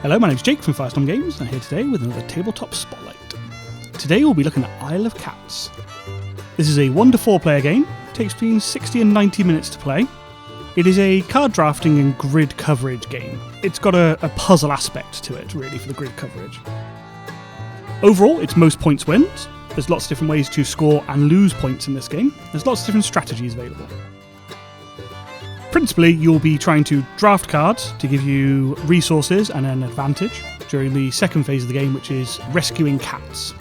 Hello, my name's Jake from Firestorm Games, and I'm here today with another Tabletop Spotlight. Today we'll be looking at Isle of Cats. This is a 1 to 4 player game, it takes between 60 and 90 minutes to play. It is a card drafting and grid coverage game. It's got a puzzle aspect to it, really, for the grid coverage. Overall, it's most points wins. There's lots of different ways to score and lose points in this game. There's lots of different strategies available. Principally, you'll be trying to draft cards to give you resources and an advantage during the second phase of the game, which is rescuing cats.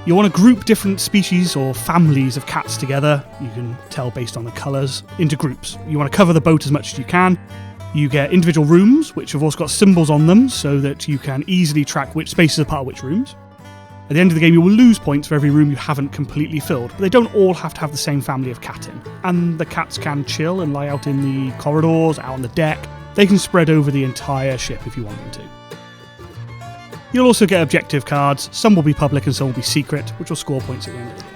You want to group different species or families of cats together, you can tell based on the colours, into groups. You want to cover the boat as much as you can. You get individual rooms, which have also got symbols on them, so that you can easily track which spaces are part of which rooms. At the end of the game, you will lose points for every room you haven't completely filled, but they don't all have to have the same family of cat in. And the cats can chill and lie out in the corridors, out on the deck. They can spread over the entire ship if you want them to. You'll also get objective cards. Some will be public and some will be secret, which will score points at the end of the game.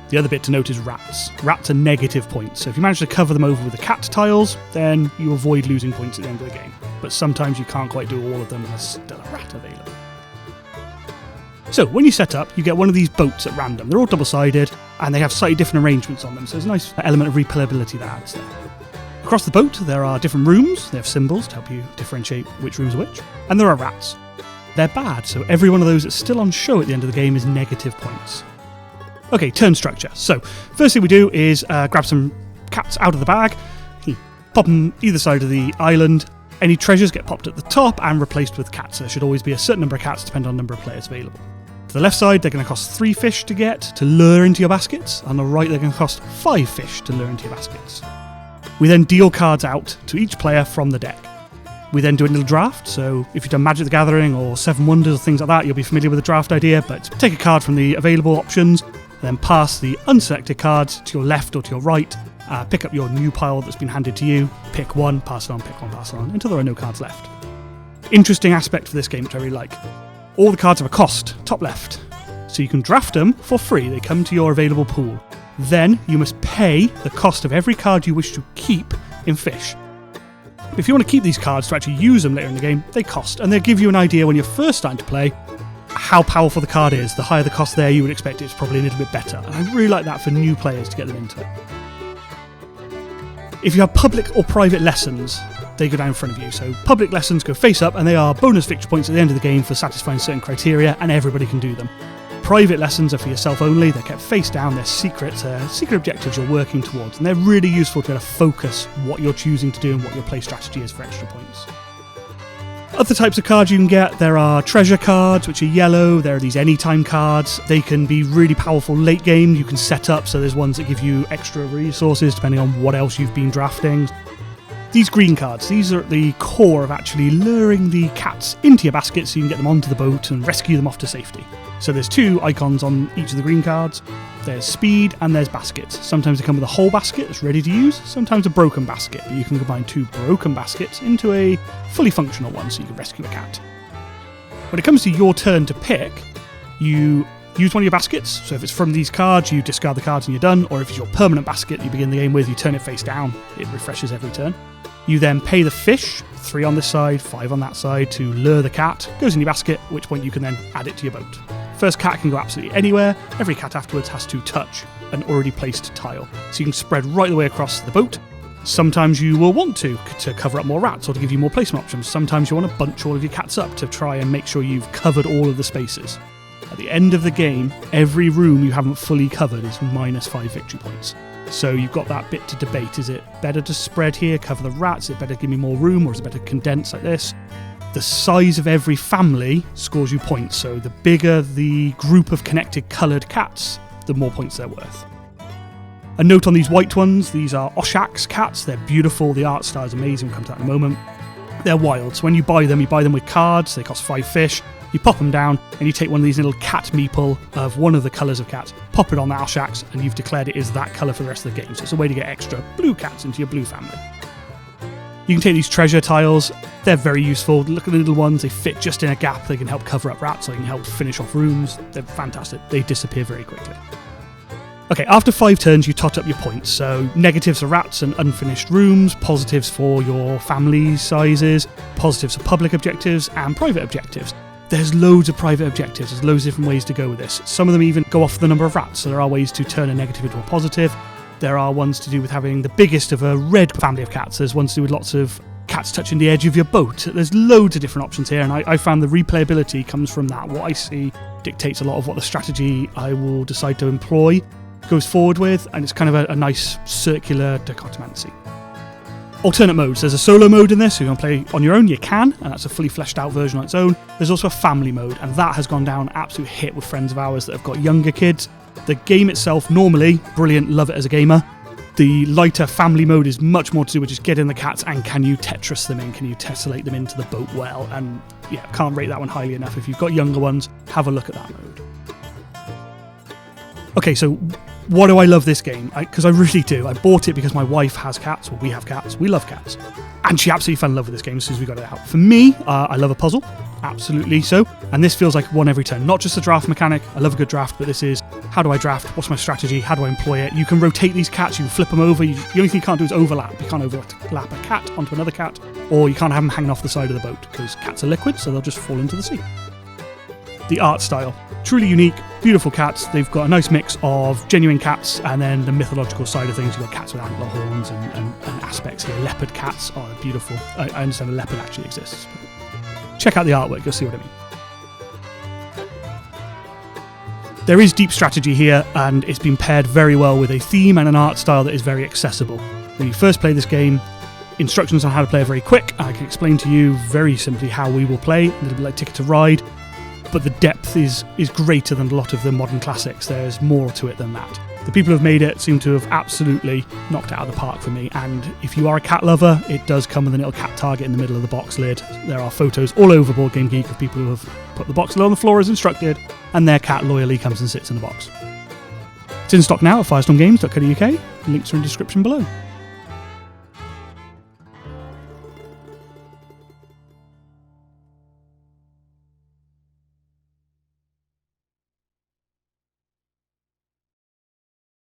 The other bit to note is rats. Rats are negative points, so if you manage to cover them over with the cat tiles, then you avoid losing points at the end of the game. But sometimes you can't quite do all of them, and there's still a rat available. So, when you set up, you get one of these boats at random. They're all double-sided, and they have slightly different arrangements on them, so there's a nice element of replayability that adds there. Across the boat, there are different rooms. They have symbols to help you differentiate which rooms are which. And there are rats. They're bad, so every one of those that's still on show at the end of the game is negative points. Okay, turn structure. So, first thing we do is grab some cats out of the bag, pop them either side of the island. Any treasures get popped at the top and replaced with cats. There should always be a certain number of cats depending on the number of players available. To the left side, they're going to cost 3 fish to get, to lure into your baskets. On the right, they're going to cost 5 fish to lure into your baskets. We then deal cards out to each player from the deck. We then do a little draft, so if you've done Magic the Gathering or Seven Wonders or things like that, you'll be familiar with the draft idea, but take a card from the available options, then pass the unselected cards to your left or to your right, pick up your new pile that's been handed to you, pick one, pass it on, pick one, pass it on, until there are no cards left. Interesting aspect for this game, which I really like. All the cards have a cost, top left, so you can draft them for free. They come to your available pool. Then you must pay the cost of every card you wish to keep in fish. If you want to keep these cards to actually use them later in the game, they cost, and they'll give you an idea when you're first starting to play how powerful the card is. The higher the cost there, you would expect it's probably a little bit better, and I really like that for new players to get them into it. If you have public or private lessons, they go down in front of you. So public lessons go face up, and they are bonus victory points at the end of the game for satisfying certain criteria, and everybody can do them. Private lessons are for yourself only. They're kept face down. They're secret objectives you're working towards, and they're really useful to be able to focus what you're choosing to do and what your play strategy is for extra points. Other types of cards you can get, there are treasure cards, which are yellow. There are these anytime cards. They can be really powerful late game. You can set up, so there's ones that give you extra resources depending on what else you've been drafting. These green cards, these are at the core of actually luring the cats into your basket so you can get them onto the boat and rescue them off to safety. So there's 2 icons on each of the green cards. There's speed and there's baskets. Sometimes they come with a whole basket that's ready to use, sometimes a broken basket, but you can combine 2 broken baskets into a fully functional one so you can rescue a cat. When it comes to your turn to pick, you use one of your baskets, so if it's from these cards, you discard the cards and you're done, or if it's your permanent basket you begin the game with, you turn it face down, it refreshes every turn. You then pay the fish, 3 on this side, 5 on that side, to lure the cat, goes in your basket, at which point you can then add it to your boat. First cat can go absolutely anywhere, every cat afterwards has to touch an already placed tile, so you can spread right the way across the boat. Sometimes you will want to cover up more rats or to give you more placement options. Sometimes you want to bunch all of your cats up to try and make sure you've covered all of the spaces. At the end of the game, every room you haven't fully covered is minus 5 victory points. So you've got that bit to debate. Is it better to spread here, cover the rats? Is it better to give me more room, or is it better to condense like this? The size of every family scores you points, so the bigger the group of connected coloured cats, the more points they're worth. A note on these white ones, these are Oshak's cats. They're beautiful, the art style is amazing, we'll come to that in a moment. They're wild, so when you buy them with cards, they cost 5 fish. You pop them down, and you take one of these little cat meeple of one of the colours of cats, pop it on the Oshak's, and you've declared it is that colour for the rest of the game. So it's a way to get extra blue cats into your blue family. You can take these treasure tiles. They're very useful. Look at the little ones. They fit just in a gap. They can help cover up rats. They can help finish off rooms. They're fantastic. They disappear very quickly. Okay, after 5 turns, you tot up your points. So negatives for rats and unfinished rooms, positives for your family sizes, positives for public objectives, and private objectives. There's loads of private objectives. There's loads of different ways to go with this. Some of them even go off the number of rats. So there are ways to turn a negative into a positive. There are ones to do with having the biggest of a red family of cats. There's ones to do with lots of cats touching the edge of your boat. There's loads of different options here, and I found the replayability comes from that. What I see dictates a lot of what the strategy I will decide to employ goes forward with, and it's kind of a nice circular dichotomancy. Alternate modes. There's a solo mode in this, so you can play on your own, you can, and that's a fully fleshed out version on its own. There's also a family mode, and that has gone down absolute hit with friends of ours that have got younger kids. The game itself, normally, brilliant, love it as a gamer. The lighter family mode is much more to do with just getting the cats and can you Tetris them in, can you tessellate them into the boat well, and yeah, can't rate that one highly enough. If you've got younger ones, have a look at that mode. Okay, so what do I love this game? Because I really do. I bought it because my wife has cats, or we have cats, we love cats. And she absolutely fell in love with this game as soon as we got it out. For me, I love a puzzle, absolutely so. And this feels like one every turn. Not just a draft mechanic, I love a good draft, but this is, how do I draft? What's my strategy? How do I employ it? You can rotate these cats, you can flip them over. The only thing you can't do is overlap. You can't overlap a cat onto another cat, or you can't have them hanging off the side of the boat, because cats are liquid, so they'll just fall into the sea. The art style, truly unique, beautiful cats. They've got a nice mix of genuine cats and then the mythological side of things. You've got cats with antler horns and aspects here. Leopard cats are beautiful. I understand a leopard actually exists. Check out the artwork, you'll see what I mean. There is deep strategy here, and it's been paired very well with a theme and an art style that is very accessible. When you first play this game, instructions on how to play are very quick. I can explain to you very simply how we will play, a little bit like Ticket to Ride. But the depth is greater than a lot of the modern classics. There's more to it than that. The people who have made it seem to have absolutely knocked it out of the park for me. And if you are a cat lover, it does come with a little cat target in the middle of the box lid. There are photos all over Board Game Geek of people who have put the box lid on the floor as instructed, and their cat loyally comes and sits in the box. It's in stock now at firestormgames.co.uk. Links are in the description below.